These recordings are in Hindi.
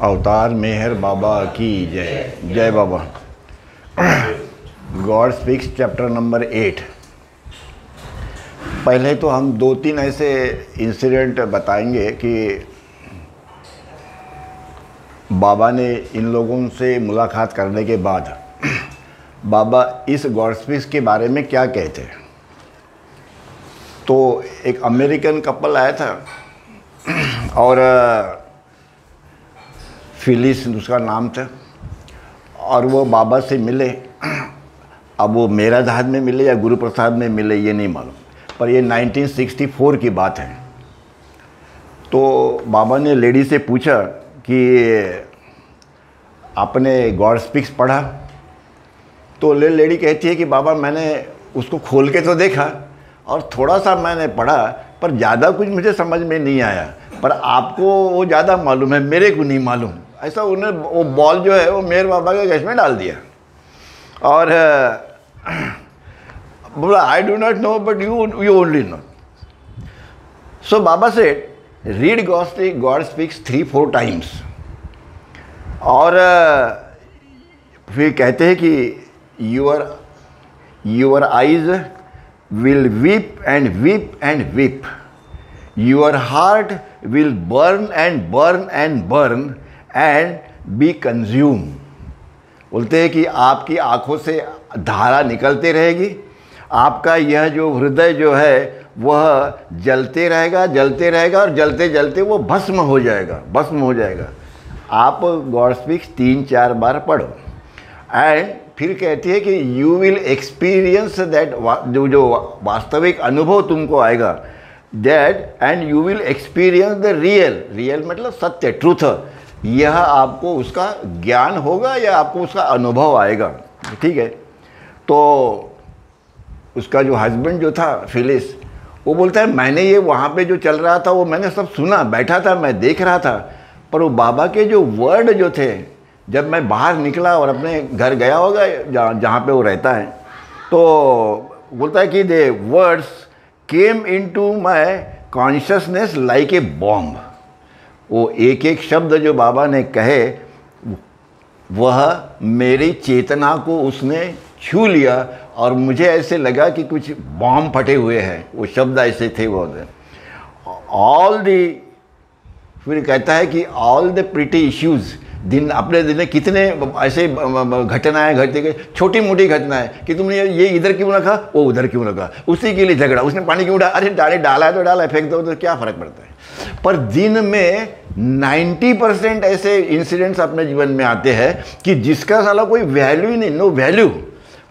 अवतार मेहर बाबा की जय। जय बाबा। God speaks chapter number 8। पहले तो हम 2-3 ऐसे इंसिडेंट बताएंगे कि बाबा ने इन लोगों से मुलाकात करने के बाद बाबा इस गॉड स्पीक्स के बारे में क्या कहते हैं। तो एक अमेरिकन कपल आया था और फिलिस उसका नाम था, और वो बाबा से मिले। अब वो मेरा जहाज में मिले या गुरु प्रसाद में मिले ये नहीं मालूम, पर ये 1964 की बात है। तो बाबा ने लेडी से पूछा कि आपने गॉड स्पीक्स पढ़ा? तो लेडी कहती है कि बाबा मैंने उसको खोल के तो देखा और थोड़ा सा मैंने पढ़ा, पर ज़्यादा कुछ मुझे समझ में नहीं आया, पर आपको वो ज़्यादा मालूम है, मेरे को नहीं मालूम। ऐसा उन्हें वो बॉल जो है वो मेहर बाबा के गैस में डाल दिया और बोला I do not know but you only know. So बाबा से रीड गॉड स्पीक्स 3-4 टाइम्स, और फिर कहते हैं कि your eyes will weep and weep and weep, your heart will burn and burn and burn and B consume. बोलते हैं कि आपकी आँखों से धारा निकलते रहेगी, आपका यह जो हृदय जो है वह जलते रहेगा जलते रहेगा और जलते जलते वो भस्म हो जाएगा। आप गॉड स्पीक्स 3-4 बार पढ़ो एंड फिर कहती है कि यू विल एक्सपीरियंस दैट, जो वास्तविक अनुभव तुमको आएगा, that and you will experience the real मतलब सत्य, ट्रूथ। यह आपको उसका ज्ञान होगा या आपको उसका अनुभव आएगा। ठीक है। तो उसका जो हस्बैंड जो था फिलिस, वो बोलता है मैंने ये वहाँ पे जो चल रहा था वो मैंने सब सुना, बैठा था, मैं देख रहा था, पर वो बाबा के जो वर्ड जो थे, जब मैं बाहर निकला और अपने घर गया होगा जहाँ पे वो रहता है, तो बोलता है कि they words came into my consciousness like a bomb. वो एक एक शब्द जो बाबा ने कहे वह मेरी चेतना को उसने छू लिया और मुझे ऐसे लगा कि कुछ बॉम्ब फटे हुए हैं। वो शब्द ऐसे थे वो। फिर कहता है कि ऑल द प्रिटी इश्यूज़, अपने दिन में कितने ऐसे घटनाएं घटती गई, छोटी मोटी घटनाएं कि तुमने ये इधर क्यों रखा, वो उधर क्यों रखा, उसी के लिए झगड़ा, उसने पानी क्यों डाला, अरे डाला है तो डाला है, फेंक दो तो क्या फ़र्क पड़ता है। पर दिन में 90% ऐसे इंसिडेंट्स अपने जीवन में आते हैं कि जिसका साला कोई वैल्यू ही नहीं, नो वैल्यू,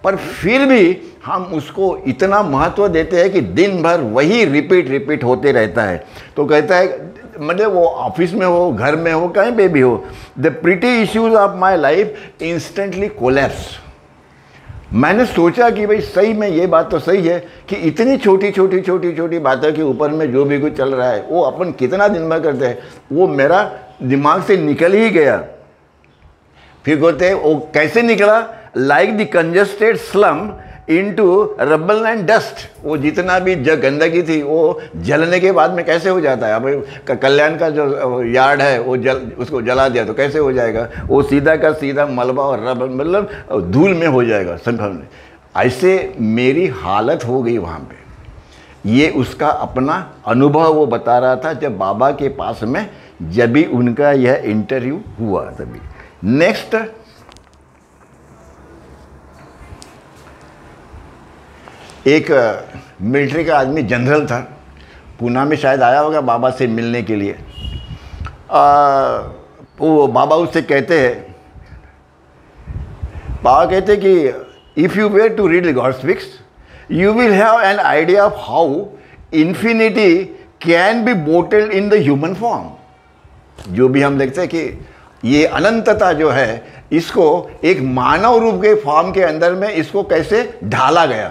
पर फिर भी हम उसको इतना महत्व देते हैं कि दिन भर वही रिपीट होते रहता है। तो कहता है मतलब वो ऑफिस में हो, घर में हो, कहीं पे भी हो, the pretty issues of my life instantly collapse. मैंने सोचा कि भाई सही में ये बात तो सही है कि इतनी छोटी बातों के ऊपर में जो भी कुछ चल रहा है वो अपन कितना दिन भर करते हैं, वो मेरा दिमाग से निकल ही गया। फिर कहते हैं वो कैसे निकला, like the congested slum into rubble and dust. वो जितना भी गंदगी थी वो जलने के बाद में कैसे हो जाता है। अब कल्याण का जो यार्ड है वो उसको जला दिया तो कैसे हो जाएगा, वो सीधा का सीधा मलबा और रबल मतलब धूल में हो जाएगा। ऐसे मेरी हालत हो गई वहाँ पे। ये उसका अपना अनुभव वो बता रहा था जब बाबा के पास में, जब भी उनका यह इंटरव्यू हुआ तभी। नेक्स्ट, एक मिलिट्री का आदमी जनरल था, पूना में शायद आया होगा बाबा से मिलने के लिए। वो बाबा उससे कहते हैं, बाबा कहते कि if you were to read the God speaks you will have an idea of how infinity can be bottled in the human form. जो भी हम देखते हैं कि ये अनंतता जो है, इसको एक मानव रूप के फॉर्म के अंदर में इसको कैसे ढाला गया,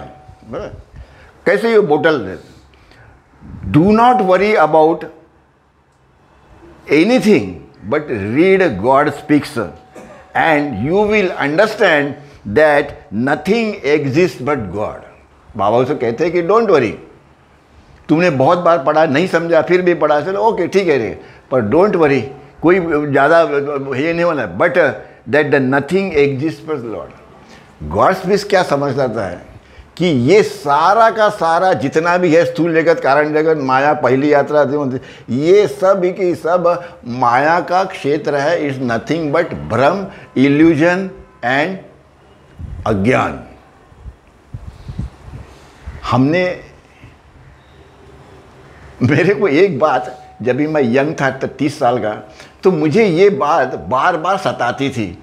कैसे ये बोतल। Do not worry about anything but read God speaks and you will understand that nothing exist but God. बाबा उसे कहते हैं कि डोंट वरी, तुमने बहुत बार पढ़ा, नहीं समझा, फिर भी पढ़ा, चलो ओके ठीक है रे, पर डोंट वरी कोई ज़्यादा ये नहीं होना, but that the nothing exist पर लॉर्ड। गॉड स्पीक्स क्या समझ आता है कि ये सारा का सारा जितना भी है, स्थूल जगत, कारण जगत, माया, पहली यात्रा, ये सब ही की सब माया का क्षेत्र है। इज नथिंग बट भ्रम, इल्यूजन एंड अज्ञान। हमने, मेरे को एक बात, जब भी मैं यंग था 30 साल का, तो मुझे ये बात बार बार सताती थी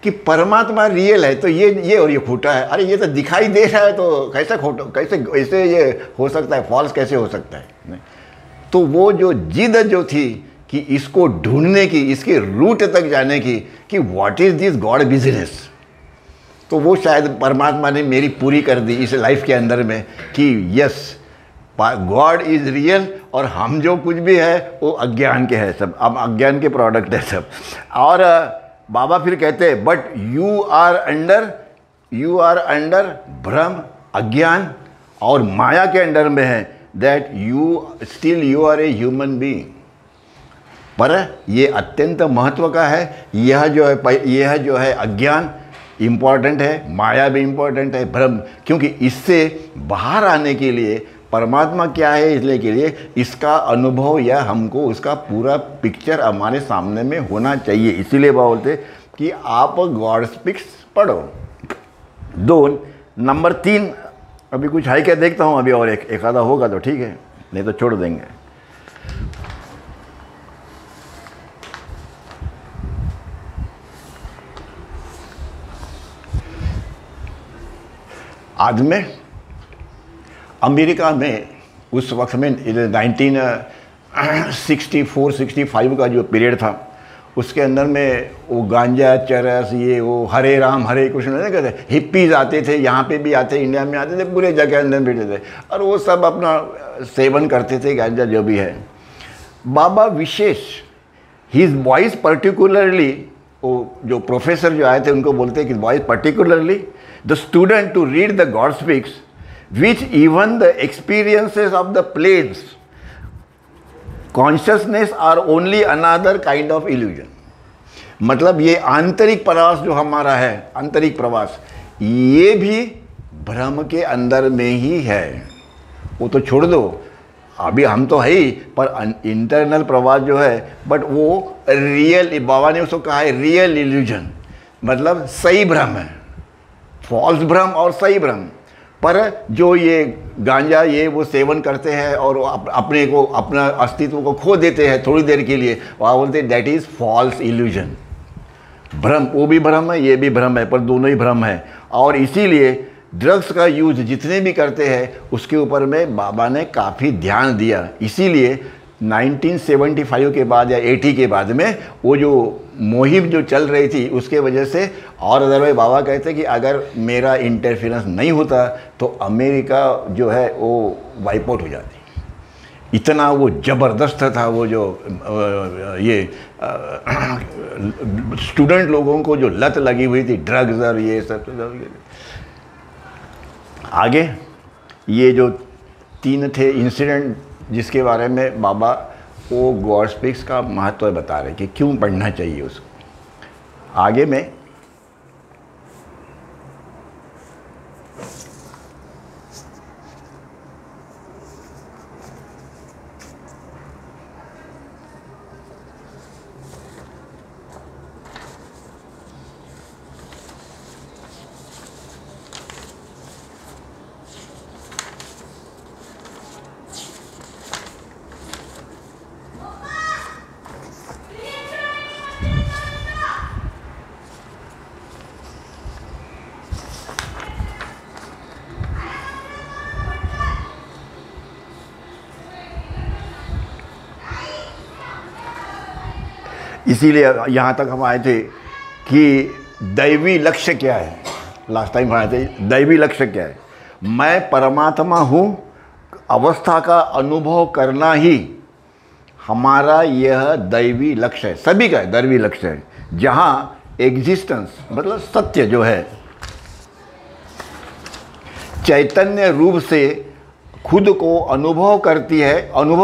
कि परमात्मा रियल है तो ये और ये खोटा है। अरे ये तो दिखाई दे रहा है तो कैसे खोटा, कैसे ये हो सकता है, फॉल्स कैसे हो सकता है। नहीं। तो वो जो जिद जो थी कि इसको ढूंढने की, इसके रूट तक जाने की, कि what is this God business, तो वो शायद परमात्मा ने मेरी पूरी कर दी इस लाइफ के अंदर में कि यस, गॉड इज रियल और हम जो कुछ भी है वो अज्ञान के है, सब अब अज्ञान के प्रोडक्ट है सब। और बाबा फिर कहते हैं बट यू आर अंडर भ्रम, अज्ञान और माया के अंडर में है, that you are a human being. पर ये अत्यंत महत्व का है। यह जो है अज्ञान इम्पॉर्टेंट है, माया भी इम्पॉर्टेंट है, भ्रम, क्योंकि इससे बाहर आने के लिए परमात्मा क्या है इसलिए के लिए इसका अनुभव या हमको उसका पूरा पिक्चर हमारे सामने में होना चाहिए। इसीलिए बोलते कि आप गॉड स्पीक्स पढ़ो। 2 नंबर 3 अभी कुछ है क्या देखता हूँ, अभी और एक आधा होगा तो ठीक है, नहीं तो छोड़ देंगे। आज में अमेरिका में उस वक्त में 1964-65 का जो पीरियड था, उसके अंदर में वो गांजा, चरस, ये वो हरे राम हरे कृष्ण नहीं कहते, हिप्पीज आते थे, यहाँ पे भी आते, इंडिया में आते थे, पूरे जगह अंदर बैठे थे और वो सब अपना सेवन करते थे, गांजा जो भी है। बाबा विशेष, हिज वॉइस पर्टिकुलरली, वो जो प्रोफेसर जो आए थे उनको बोलते हैं कि voice particularly the student to read the God speaks which even the experiences of the planes consciousness are only another kind of illusion। मतलब ये आंतरिक प्रवास जो हमारा है, आंतरिक प्रवास, ये भी भ्रम के अंदर में ही है। वो तो छोड़ दो, अभी हम तो है ही, पर इंटरनल प्रवास जो है, बट वो रियल, बाबा ने उसको कहा है रियल इल्यूजन, मतलब सही भ्रम है, फॉल्स भ्रम और सही भ्रम। पर जो ये गांजा ये वो सेवन करते हैं और अपने को, अपना अस्तित्व को खो देते हैं थोड़ी देर के लिए, वहाँ बोलते हैं दैट इज़ फॉल्स इल्यूजन। भ्रम, वो भी भ्रम है, ये भी भ्रम है, पर दोनों ही भ्रम है। और इसीलिए ड्रग्स का यूज जितने भी करते हैं उसके ऊपर में बाबा ने काफ़ी ध्यान दिया। इसीलिए 1975 के बाद या 80 के बाद में वो जो मुहिम जो चल रही थी उसके वजह से, और अदरवाइज बाबा कहते कि अगर मेरा इंटरफेरेंस नहीं होता तो अमेरिका जो है वो वाइप आउट हो जाती। इतना वो ज़बरदस्त था वो जो ये स्टूडेंट लोगों को जो लत लगी हुई थी ड्रग्स और ये सब। आगे ये जो 3 थे इंसिडेंट जिसके बारे में बाबा वो गॉड स्पीक्स का महत्व बता रहे कि क्यों पढ़ना चाहिए उसको। आगे में इसीलिए यहाँ तक हम आए थे कि दैवी लक्ष्य क्या है। लास्ट टाइम आए थे, दैवी लक्ष्य क्या है। मैं परमात्मा हूँ, अवस्था का अनुभव करना ही हमारा यह दैवी लक्ष्य है, सभी का दैवी लक्ष्य है। जहाँ एग्जिस्टेंस मतलब सत्य जो है चैतन्य रूप से खुद को अनुभव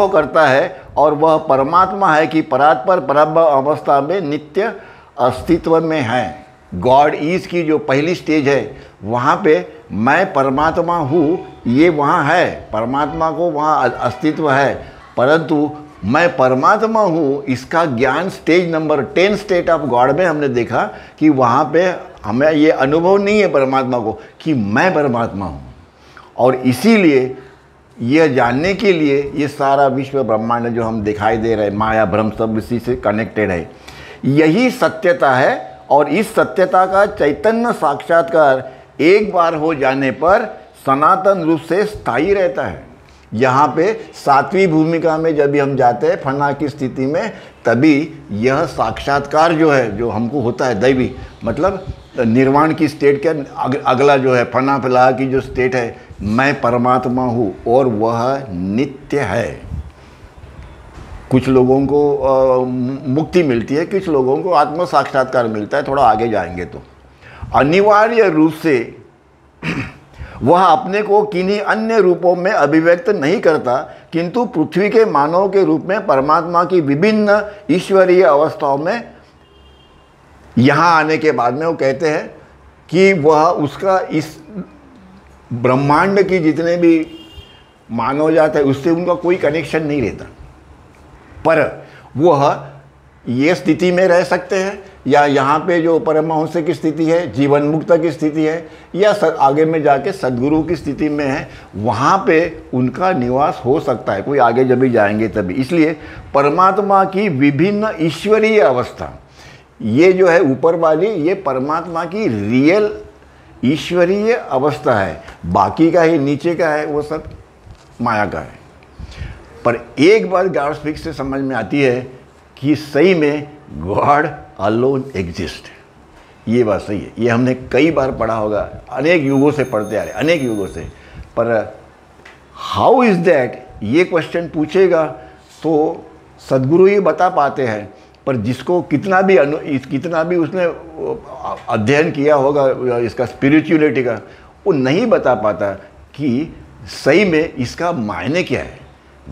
करता है और वह परमात्मा है कि परात्पर परब्रह्म अवस्था में नित्य अस्तित्व में है। गॉड ईज की जो पहली स्टेज है वहाँ पे मैं परमात्मा हूँ, ये वहाँ है, परमात्मा को वहाँ अस्तित्व है, परंतु मैं परमात्मा हूँ इसका ज्ञान stage number 10 state of God में हमने देखा कि वहाँ पे हमें ये अनुभव नहीं है परमात्मा को कि मैं परमात्मा हूँ। और इसीलिए यह जानने के लिए ये सारा विश्व ब्रह्मांड जो हम दिखाई दे रहे हैं, माया भ्रम सब इसी से कनेक्टेड है, यही सत्यता है। और इस सत्यता का चैतन्य साक्षात्कार एक बार हो जाने पर सनातन रूप से स्थायी रहता है। यहाँ पे सातवीं भूमिका में जब भी हम जाते हैं फना की स्थिति में, तभी यह साक्षात्कार जो है, जो हमको होता है दैवी, मतलब निर्वाण की स्टेट के अगला जो है फना फिलहा की जो स्टेट है, मैं परमात्मा हूँ और वह नित्य है। कुछ लोगों को मुक्ति मिलती है, कुछ लोगों को आत्म साक्षात्कार मिलता है, थोड़ा आगे जाएंगे तो। अनिवार्य रूप से वह अपने को किन्हीं अन्य रूपों में अभिव्यक्त नहीं करता, किंतु पृथ्वी के मानव के रूप में परमात्मा की विभिन्न ईश्वरीय अवस्थाओं में यहाँ आने के बाद में वो कहते हैं कि वह उसका इस ब्रह्मांड की जितने भी मानव जात है उससे उनका कोई कनेक्शन नहीं रहता, पर वह ये स्थिति में रह सकते हैं या यहाँ पे जो परमहंस की स्थिति है, जीवन मुक्त की स्थिति है, या आगे में जाके सद्गुरु की स्थिति में है, वहाँ पे उनका निवास हो सकता है। कोई आगे जब भी जाएंगे तभी। इसलिए परमात्मा की विभिन्न ईश्वरीय अवस्था, ये जो है ऊपर वाली, ये परमात्मा की रियल ईश्वरीय अवस्था है। बाकी का ही नीचे का है वो सब माया का है। पर एक बात गॉड स्पीक्स से समझ में आती है कि सही में गॉड अलोन एग्जिस्ट। ये बात सही है, ये हमने कई बार पढ़ा होगा, अनेक युगों से पढ़ते आ रहे, अनेक युगों से। पर हाउ इज़ दैट, ये क्वेश्चन पूछेगा तो सद्गुरु ही बता पाते हैं। पर जिसको कितना भी उसने अध्ययन किया होगा इसका स्पिरिचुअलिटी का, वो नहीं बता पाता कि सही में इसका मायने क्या है।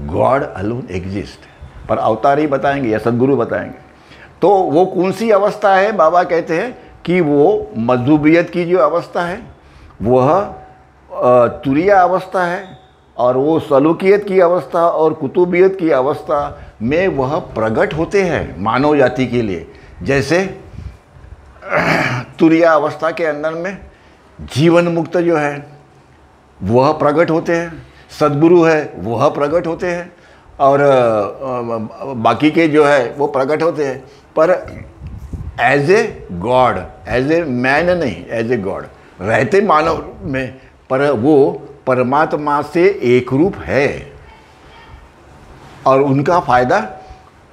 गॉड अलोन एग्जिस्ट, पर अवतार ही बताएंगे या सद्गुरु बताएंगे। तो वो कौन सी अवस्था है, बाबा कहते हैं कि वो मजदूबियत की जो अवस्था है वह तुरीय अवस्था है, और वो सलूकियत की अवस्था और कुतुबियत की अवस्था में वह प्रकट होते हैं मानव जाति के लिए। जैसे तुरीय अवस्था के अंदर में जीवन मुक्त जो है वह प्रकट होते हैं, सद्गुरु है वह प्रकट होते हैं, और बाकी के जो है वो प्रकट होते हैं। पर as a god, as a man नहीं, एज ए गॉड रहते मानव में, पर वो परमात्मा से एक रूप है। और उनका फ़ायदा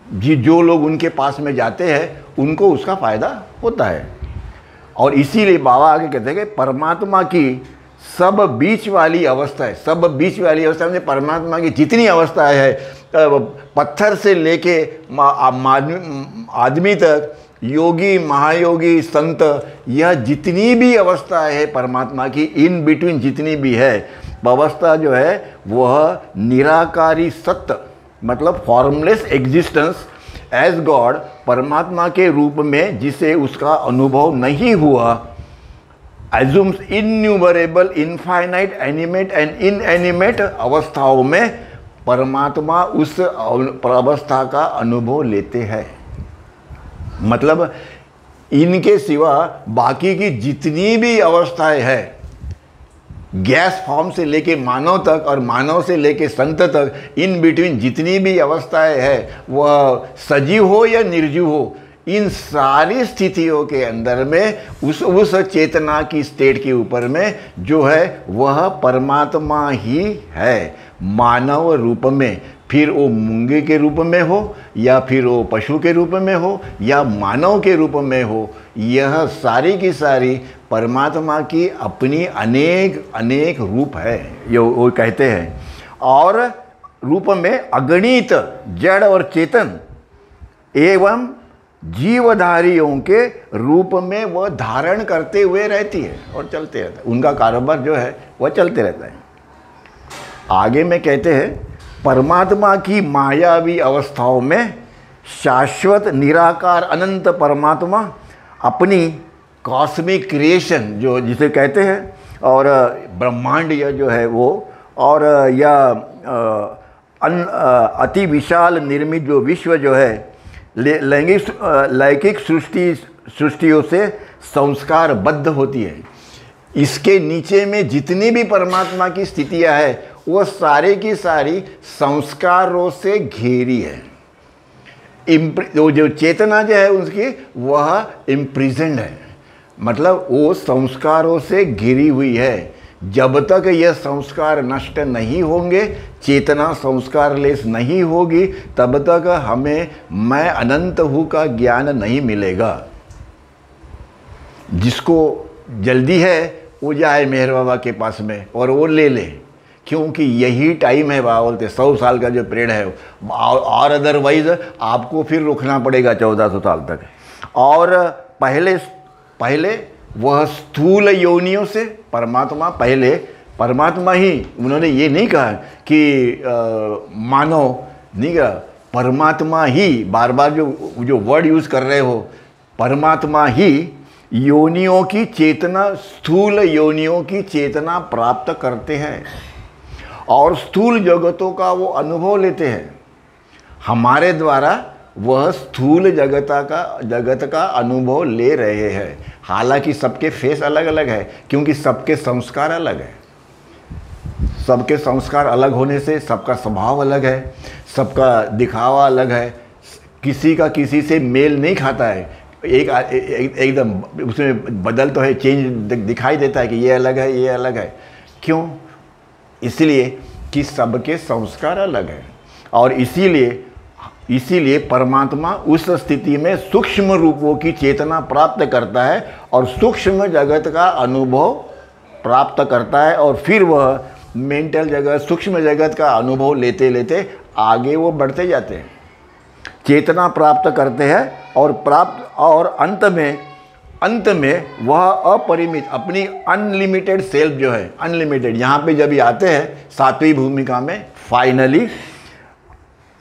जो लोग उनके पास में जाते हैं उनको उसका फ़ायदा होता है। और इसीलिए बाबा आगे कहते हैं कि परमात्मा की सब बीच वाली अवस्था है, सब बीच वाली अवस्था में परमात्मा की जितनी अवस्थाएं है, पत्थर से लेके आदमी तक, योगी महायोगी संत, यह जितनी भी अवस्थाएं है परमात्मा की, इन बिटवीन जितनी भी है अवस्था जो है वह निराकारी सत्य, मतलब फॉर्मलेस एग्जिस्टेंस एज गॉड, परमात्मा के रूप में जिसे उसका अनुभव नहीं हुआ, assumes innumerable infinite animate and inanimate अवस्थाओं में परमात्मा उस अवस्था का अनुभव लेते हैं। मतलब इनके सिवा बाकी की जितनी भी अवस्थाएं हैं, गैस फॉर्म से लेके मानव तक और मानव से लेके संत तक, इन बिटवीन जितनी भी अवस्थाएं हैं, वह सजीव हो या निर्जीव हो, इन सारी स्थितियों के अंदर में उस चेतना की स्टेट के ऊपर में जो है वह परमात्मा ही है, मानव रूप में। फिर वो मूंगे के रूप में हो, या फिर वो पशु के रूप में हो, या मानव के रूप में हो, यह सारी की सारी परमात्मा की अपनी अनेक अनेक रूप है, ये वो कहते हैं। और रूप में अगणित जड़ और चेतन एवं जीवधारियों के रूप में वह धारण करते हुए रहती है और चलते रहता है। उनका कारोबार जो है वह चलते रहता है। आगे में कहते हैं, परमात्मा की मायावी अवस्थाओं में शाश्वत निराकार अनंत परमात्मा अपनी कॉस्मिक क्रिएशन जो जिसे कहते हैं, और ब्रह्मांड या जो है वो, और या अति विशाल निर्मित जो विश्व जो है लैंगिक सृष्टियों से संस्कारबद्ध होती है। इसके नीचे में जितनी भी परमात्मा की स्थितियां है वो सारी की सारी संस्कारों से घेरी है। जो चेतना जो है उसकी वह इम्प्रिजन्ड है, मतलब वो संस्कारों से घिरी हुई है। जब तक यह संस्कार नष्ट नहीं होंगे, चेतना संस्कारलेस नहीं होगी, तब तक हमें मैं अनंत हूँ का ज्ञान नहीं मिलेगा। जिसको जल्दी है वो जाए मेहर बाबा के पास में और वो ले ले, क्योंकि यही टाइम है। बाबा बोलते 100 साल का जो पीरियड है, और अदरवाइज आपको फिर रुकना पड़ेगा 1400 साल तक। और पहले वह स्थूल योनियों से पहले परमात्मा ही, उन्होंने ये नहीं कहा कि मानव नहीं कहा, परमात्मा ही, बार बार जो वर्ड यूज़ कर रहे हो, परमात्मा ही योनियों की चेतना, स्थूल योनियों की चेतना प्राप्त करते हैं और स्थूल जगतों का वो अनुभव लेते हैं। हमारे द्वारा वह स्थूल जगत का अनुभव ले रहे हैं। हालांकि सबके फेस अलग अलग है, क्योंकि सबके संस्कार अलग है। सबके संस्कार अलग होने से सबका स्वभाव अलग है, सबका दिखावा अलग है, किसी का किसी से मेल नहीं खाता है। एकदम उसमें बदल तो है, चेंज दिखाई देता है कि ये अलग है, ये अलग है। क्यों? इसलिए कि सबके संस्कार अलग हैं। और इसीलिए परमात्मा उस स्थिति में सूक्ष्म रूपों की चेतना प्राप्त करता है और सूक्ष्म जगत का अनुभव प्राप्त करता है, और फिर वह मेंटल जगत, सूक्ष्म जगत का अनुभव लेते लेते आगे वो बढ़ते जाते हैं, चेतना प्राप्त करते हैं और अंत में वह अपरिमित अपनी अनलिमिटेड सेल्फ जो है, अनलिमिटेड, यहाँ पे जब ये आते हैं 7वीं भूमिका में, फाइनली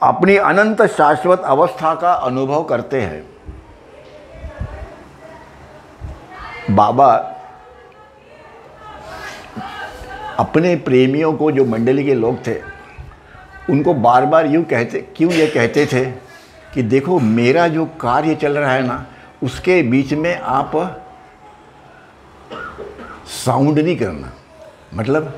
अपनी अनंत शाश्वत अवस्था का अनुभव करते हैं। बाबा अपने प्रेमियों को, जो मंडली के लोग थे, उनको बार बार ये कहते थे कि देखो मेरा जो कार्य चल रहा है ना, उसके बीच में आप साउंड नहीं करना, मतलब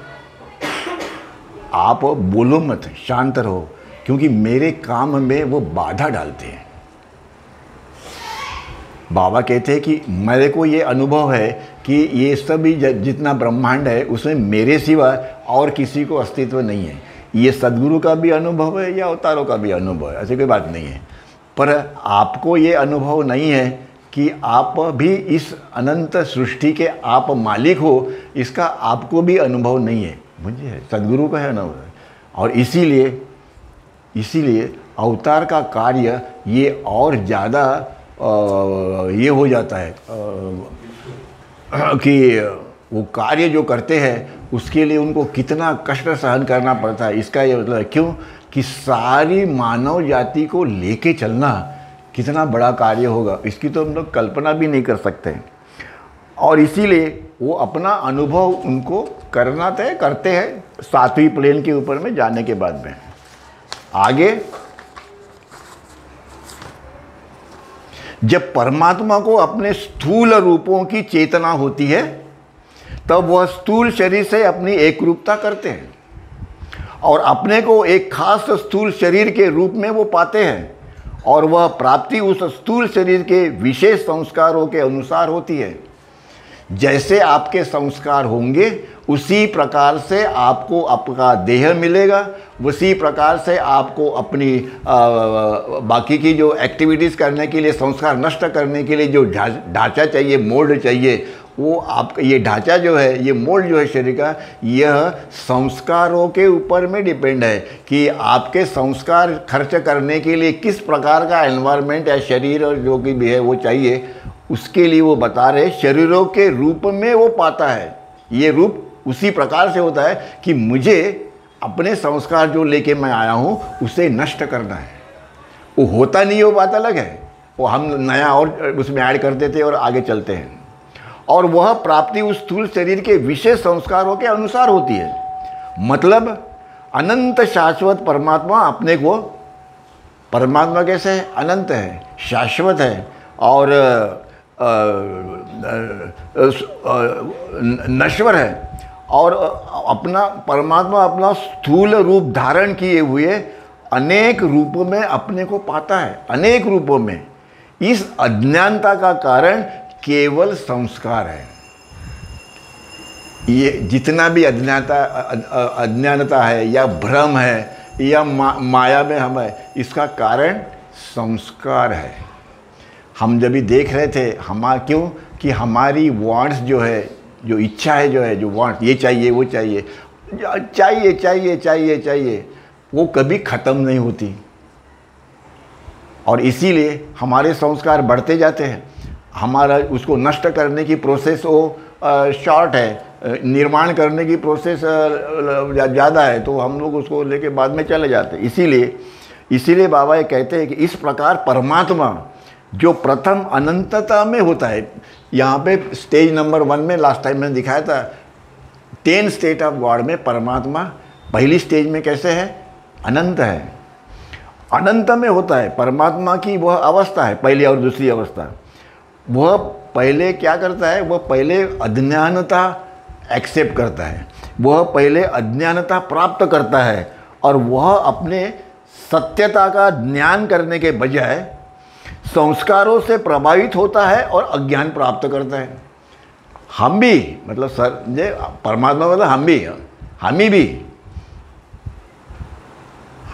आप बोलो मत, शांत रहो, क्योंकि मेरे काम में वो बाधा डालते हैं। बाबा कहते हैं कि मेरे को ये अनुभव है कि ये सभी जितना ब्रह्मांड है उसमें मेरे सिवा और किसी को अस्तित्व नहीं है। ये सद्गुरु का भी अनुभव है या अवतारों का भी अनुभव है, ऐसी कोई बात नहीं है। पर आपको ये अनुभव नहीं है कि आप भी इस अनंत सृष्टि के आप मालिक हो, इसका आपको भी अनुभव नहीं है। मुझे सद्गुरु का है अनुभव, और इसीलिए अवतार का कार्य ये और ज़्यादा ये हो जाता है कि वो कार्य जो करते हैं उसके लिए उनको कितना कष्ट सहन करना पड़ता है। इसका ये मतलब है, क्यों कि सारी मानव जाति को लेके चलना कितना बड़ा कार्य होगा, इसकी तो हम लोग कल्पना भी नहीं कर सकते। और इसीलिए वो अपना अनुभव उनको करना तय करते हैं 7वीं प्लेन के ऊपर में जाने के बाद में। आगे जब परमात्मा को अपने स्थूल रूपों की चेतना होती है, तब वह स्थूल शरीर से अपनी एकरूपता करते हैं और अपने को एक खास स्थूल शरीर के रूप में वो पाते हैं, और वह प्राप्ति उस स्थूल शरीर के विशेष संस्कारों के अनुसार होती है। जैसे आपके संस्कार होंगे उसी प्रकार से आपको आपका देह मिलेगा, उसी प्रकार से आपको अपनी बाकी की जो एक्टिविटीज़ करने के लिए, संस्कार नष्ट करने के लिए जो ढांचा चाहिए, मोल्ड चाहिए, वो आपका ये ढांचा जो है, ये मोल्ड जो है शरीर का, यह संस्कारों के ऊपर में डिपेंड है कि आपके संस्कार खर्च करने के लिए किस प्रकार का एनवायरनमेंट या शरीर और जो कि भी है वो चाहिए। उसके लिए वो बता रहे शरीरों के रूप में वो पाता है। ये रूप उसी प्रकार से होता है कि मुझे अपने संस्कार जो लेके मैं आया हूँ उसे नष्ट करना है। वो होता नहीं है, वो बात अलग है, वो हम नया और उसमें ऐड कर देते हैं और आगे चलते हैं। और वह प्राप्ति उस स्थूल शरीर के विशेष संस्कारों के अनुसार होती है। मतलब अनंत शाश्वत परमात्मा अपने को, परमात्मा कैसे है? अनंत है, शाश्वत है और नश्वर है। और अपना परमात्मा अपना स्थूल रूप धारण किए हुए अनेक रूपों में अपने को पाता है, अनेक रूपों में। इस अज्ञानता का कारण केवल संस्कार है। ये जितना भी अज्ञानता है या भ्रम है या माया में हम है, इसका कारण संस्कार है। हम जब भी देख रहे थे क्यों कि हमारी वांट्स जो है, जो इच्छा है, जो वांट, ये चाहिए वो चाहिए, चाहिए चाहिए चाहिए चाहिए, वो कभी ख़त्म नहीं होती। और इसीलिए हमारे संस्कार बढ़ते जाते हैं। हमारा उसको नष्ट करने की प्रोसेस वो शॉर्ट है, निर्माण करने की प्रोसेस ज़्यादा है, तो हम लोग उसको लेके बाद में चले जाते हैं। इसीलिए बाबा ये कहते हैं कि इस प्रकार परमात्मा जो प्रथम अनंतता में होता है, यहाँ पे स्टेज नंबर 1 में लास्ट टाइम मैंने दिखाया था 10 स्टेट ऑफ गॉड में परमात्मा पहली स्टेज में कैसे है? अनंत है, अनंत में होता है। परमात्मा की वह अवस्था है, पहली और दूसरी अवस्था। वह पहले क्या करता है? वह पहले अज्ञानता एक्सेप्ट करता है, वह पहले अज्ञानता प्राप्त करता है और वह अपने सत्यता का ज्ञान करने के बजाय संस्कारों से प्रभावित होता है और अज्ञान प्राप्त करता है। हम भी, मतलब सर ये परमात्मा मतलब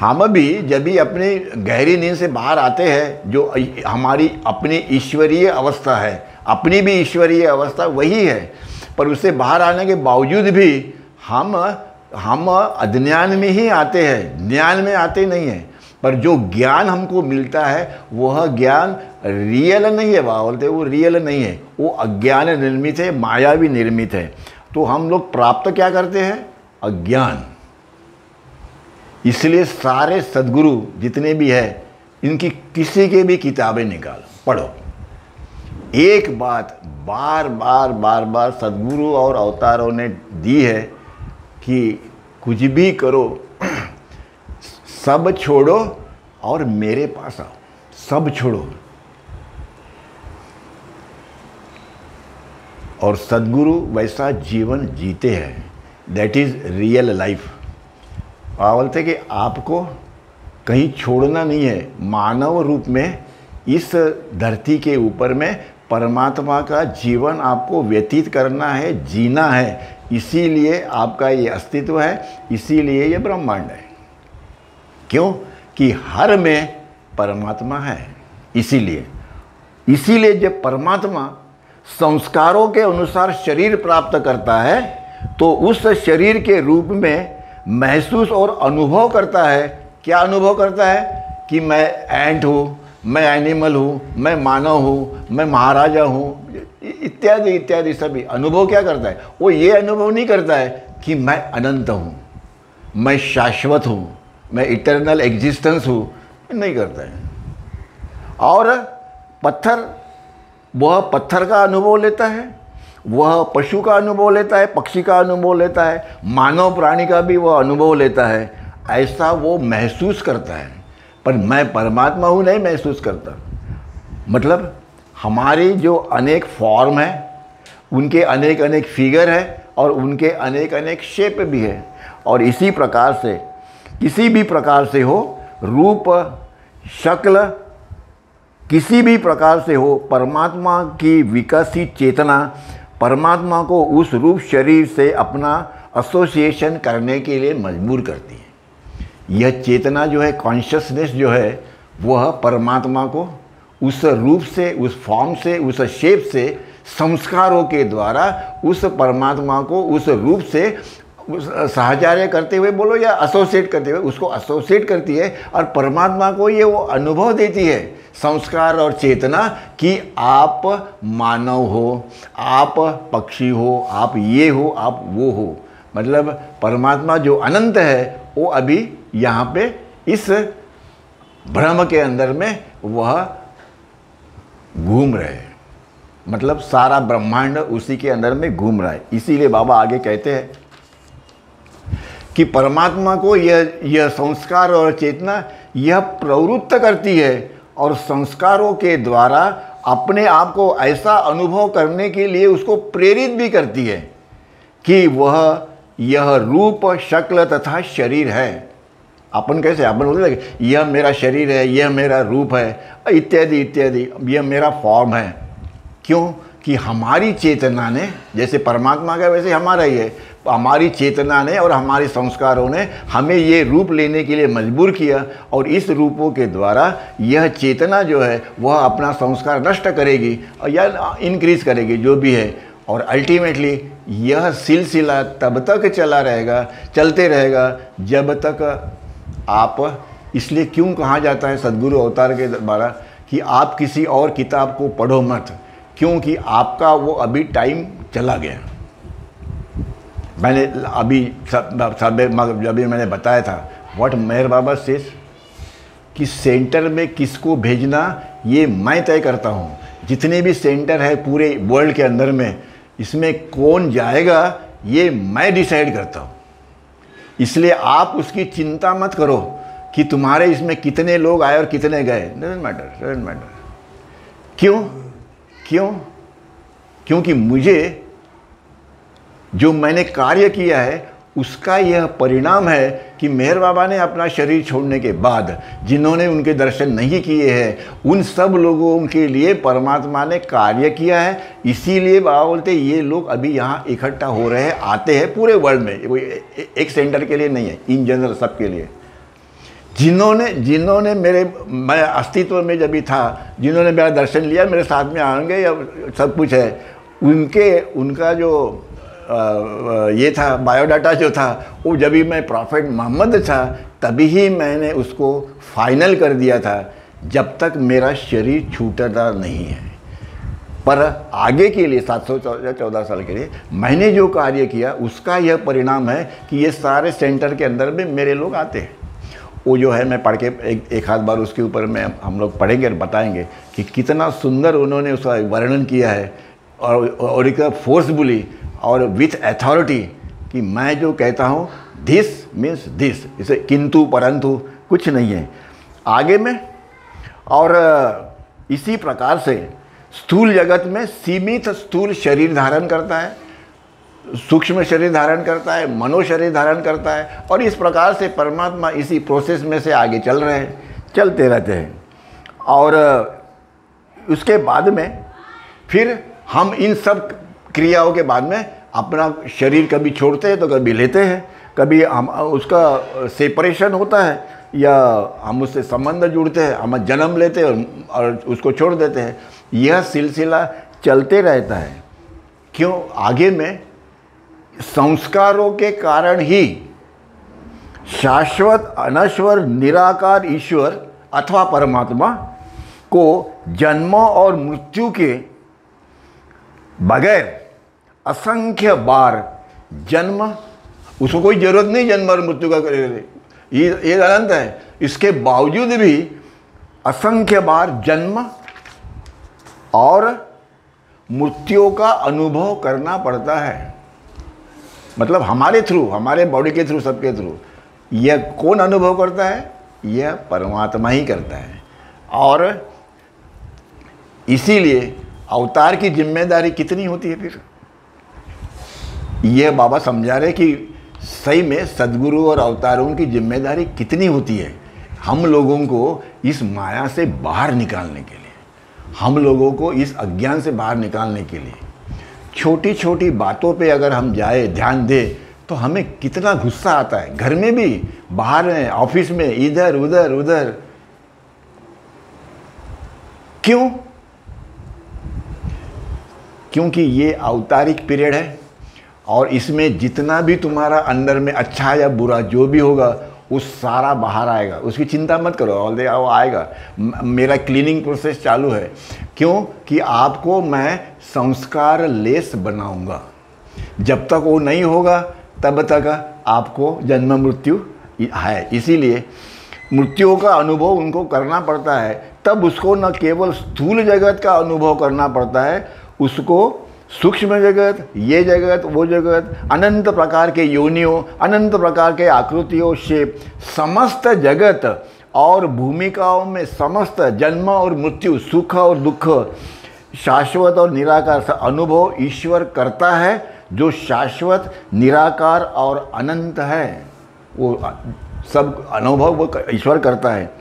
हम भी जब भी अपनी गहरी नींद से बाहर आते हैं, जो हमारी अपनी ईश्वरीय अवस्था है, अपनी भी ईश्वरीय अवस्था वही है, पर उससे बाहर आने के बावजूद भी हम अज्ञान में ही आते हैं, ज्ञान में आते नहीं हैं। पर जो ज्ञान हमको मिलता है वह ज्ञान रियल नहीं है, बाबा बोलते वो रियल नहीं है, वो अज्ञान निर्मित है, माया भी निर्मित है। तो हम लोग प्राप्त क्या करते हैं? अज्ञान। इसलिए सारे सद्गुरु जितने भी हैं, इनकी किसी के भी किताबें निकालो, पढ़ो। एक बात बार बार सद्गुरु और अवतारों ने दी है कि कुछ भी करो, सब छोड़ो और मेरे पास आओ, सब छोड़ो। और सद्गुरु वैसा जीवन जीते हैं, दैट इज़ रियल लाइफ। बोलते कि आपको कहीं छोड़ना नहीं है, मानव रूप में इस धरती के ऊपर में परमात्मा का जीवन आपको व्यतीत करना है, जीना है। इसीलिए आपका ये अस्तित्व है, इसीलिए ये ब्रह्मांड है। क्यों? कि हर में परमात्मा है। इसीलिए जब परमात्मा संस्कारों के अनुसार शरीर प्राप्त करता है तो उस शरीर के रूप में महसूस और अनुभव करता है। क्या अनुभव करता है? कि मैं एंट हूँ, मैं एनिमल हूँ, मैं मानव हूँ, मैं महाराजा हूँ, इत्यादि इत्यादि सभी अनुभव क्या करता है? वो ये अनुभव नहीं करता है कि मैं अनंत हूँ, मैं शाश्वत हूँ, मैं इटर्नल एग्जिस्टेंस हूँ, नहीं करता है। और वह पत्थर का अनुभव लेता है, वह पशु का अनुभव लेता है, पक्षी का अनुभव लेता है, मानव प्राणी का भी वह अनुभव लेता है। ऐसा वो महसूस करता है, पर मैं परमात्मा हूँ नहीं महसूस करता। मतलब हमारी जो अनेक फॉर्म है, उनके अनेक अनेक फिगर है और उनके अनेक अनेक शेप भी है। और इसी प्रकार से किसी भी प्रकार से हो, रूप शक्ल किसी भी प्रकार से हो, परमात्मा की विकसित चेतना परमात्मा को उस रूप शरीर से अपना एसोसिएशन करने के लिए मजबूर करती है। यह चेतना जो है, कॉन्शियसनेस जो है, वह परमात्मा को उस रूप से, उस फॉर्म से, उस शेप से, संस्कारों के द्वारा उस परमात्मा को उस रूप से साहचर्य करते हुए बोलो या एसोसिएट करते हुए उसको एसोसिएट करती है। और परमात्मा को ये वो अनुभव देती है, संस्कार और चेतना, कि आप मानव हो, आप पक्षी हो, आप ये हो, आप वो हो। मतलब परमात्मा जो अनंत है वो अभी यहाँ पे इस ब्रह्म के अंदर में वह घूम रहे हैं, मतलब सारा ब्रह्मांड उसी के अंदर में घूम रहा है। इसीलिए बाबा आगे कहते हैं कि परमात्मा को यह संस्कार और चेतना यह प्रवृत्त करती है और संस्कारों के द्वारा अपने आप को ऐसा अनुभव करने के लिए उसको प्रेरित भी करती है कि वह यह रूप, शक्ल तथा शरीर है। अपन कैसे अपन बोलते हैं यह मेरा शरीर है, यह मेरा रूप है, इत्यादि इत्यादि, यह मेरा फॉर्म है। क्यों कि हमारी चेतना ने, जैसे परमात्मा का वैसे हमारा ही है, हमारी चेतना ने और हमारे संस्कारों ने हमें ये रूप लेने के लिए मजबूर किया और इस रूपों के द्वारा यह चेतना जो है वह अपना संस्कार नष्ट करेगी या इंक्रीज करेगी जो भी है, और अल्टीमेटली यह सिलसिला तब तक चला रहेगा, चलते रहेगा जब तक आप, इसलिए क्यों कहा जाता है सद्गुरु अवतार के द्वारा कि आप किसी और किताब को पढ़ो मत, क्योंकि आपका वो अभी टाइम चला गया। मैंने अभी जब मैंने बताया था व्हाट मेहर बाबा सेज कि सेंटर में किसको भेजना ये मैं तय करता हूँ। जितने भी सेंटर है पूरे वर्ल्ड के अंदर में, इसमें कौन जाएगा ये मैं डिसाइड करता हूँ। इसलिए आप उसकी चिंता मत करो कि तुम्हारे इसमें कितने लोग आए और कितने गए, डजंट मैटर। क्यों? क्योंकि मुझे जो मैंने कार्य किया है उसका यह परिणाम है कि मेहर बाबा ने अपना शरीर छोड़ने के बाद जिन्होंने उनके दर्शन नहीं किए हैं उन सब लोगों के लिए परमात्मा ने कार्य किया है। इसीलिए बाबा बोलते ये लोग अभी यहाँ इकट्ठा हो रहे हैं, आते हैं पूरे वर्ल्ड में, कोई एक सेंटर के लिए नहीं है, इन जनरल सबके लिए। जिन्होंने मैं अस्तित्व में जब भी था, जिन्होंने मेरा दर्शन लिया, मेरे साथ में आएंगे या सब कुछ है, उनका जो ये था बायोडाटा जो था वो जब भी मैं प्रॉफेट मोहम्मद था तभी ही मैंने उसको फाइनल कर दिया था, जब तक मेरा शरीर छूटता नहीं है। पर आगे के लिए 714 साल के लिए मैंने जो कार्य किया उसका यह परिणाम है कि ये सारे सेंटर के अंदर में मेरे लोग आते हैं। वो जो है मैं पढ़ के एक आध बार उसके ऊपर में हम लोग पढ़ेंगे और बताएंगे कि कितना सुंदर उन्होंने उसका वर्णन किया है और एक फोर्सफुली और विथ अथॉरिटी कि मैं जो कहता हूँ दिस मीन्स दिस, इसे किंतु परंतु कुछ नहीं है आगे में। और इसी प्रकार से स्थूल जगत में सीमित स्थूल शरीर धारण करता है, सूक्ष्म शरीर धारण करता है, मनो शरीर धारण करता है, और इस प्रकार से परमात्मा इसी प्रोसेस में से आगे चल रहे हैं, चलते रहते हैं। और उसके बाद में फिर हम इन सब क्रियाओं के बाद में अपना शरीर कभी छोड़ते हैं तो कभी लेते हैं, कभी हम उसका सेपरेशन होता है या हम उससे संबंध जुड़ते हैं, हम जन्म लेते हैं और उसको छोड़ देते हैं। यह सिलसिला चलते रहता है। क्यों? आगे में संस्कारों के कारण ही शाश्वत अनश्वर निराकार ईश्वर अथवा परमात्मा को जन्मों और मृत्यु के बगैर असंख्य बार जन्म, उसको कोई जरूरत नहीं जन्म और मृत्यु का, ये अनंत है, इसके बावजूद भी असंख्य बार जन्म और मृत्यु का अनुभव करना पड़ता है। मतलब हमारे थ्रू, हमारे बॉडी के थ्रू, सबके थ्रू। यह कौन अनुभव करता है? यह परमात्मा ही करता है। और इसीलिए अवतार की जिम्मेदारी कितनी होती है फिर? यह बाबा समझा रहे कि सही में सद्गुरु और अवतारों की जिम्मेदारी कितनी होती है हम लोगों को इस माया से बाहर निकालने के लिए, हम लोगों को इस अज्ञान से बाहर निकालने के लिए। छोटी छोटी बातों पे अगर हम जाए, ध्यान दें, तो हमें कितना गुस्सा आता है, घर में भी, बाहर में, ऑफिस में, इधर उधर उधर। क्यों? क्योंकि ये अवतारिक पीरियड है और इसमें जितना भी तुम्हारा अंदर में अच्छा या बुरा जो भी होगा वो सारा बाहर आएगा। उसकी चिंता मत करो, ऑल वो आएगा। मेरा क्लीनिंग प्रोसेस चालू है। क्यों? कि आपको मैं संस्कार लेस बनाऊंगा। जब तक वो नहीं होगा तब तक आपको जन्म मृत्यु है। इसीलिए मृत्यु का अनुभव उनको करना पड़ता है। तब उसको न केवल स्थूल जगत का अनुभव करना पड़ता है, उसको सूक्ष्म जगत, ये जगत, वो जगत, अनंत प्रकार के योनियों, अनंत प्रकार के आकृतियों से समस्त जगत और भूमिकाओं में समस्त जन्म और मृत्यु, सुख और दुख, शाश्वत और निराकार का अनुभव ईश्वर करता है। जो शाश्वत, निराकार और अनंत है, वो सब अनुभव वो ईश्वर करता है।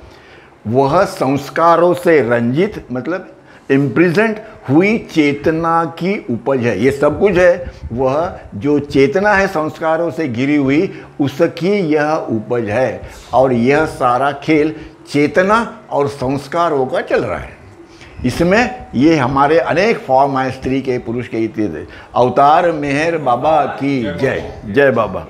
वह संस्कारों से रंजित मतलब इम्प्रिजेंट हुई चेतना की उपज है। ये सब कुछ है, वह जो चेतना है संस्कारों से घिरी हुई, उसकी यह उपज है। और यह सारा खेल चेतना और संस्कारों का चल रहा है। इसमें ये हमारे अनेक फॉर्म हैं, स्त्री के, पुरुष के, इत्यादि। अवतार मेहर बाबा की जय। जय बाबा।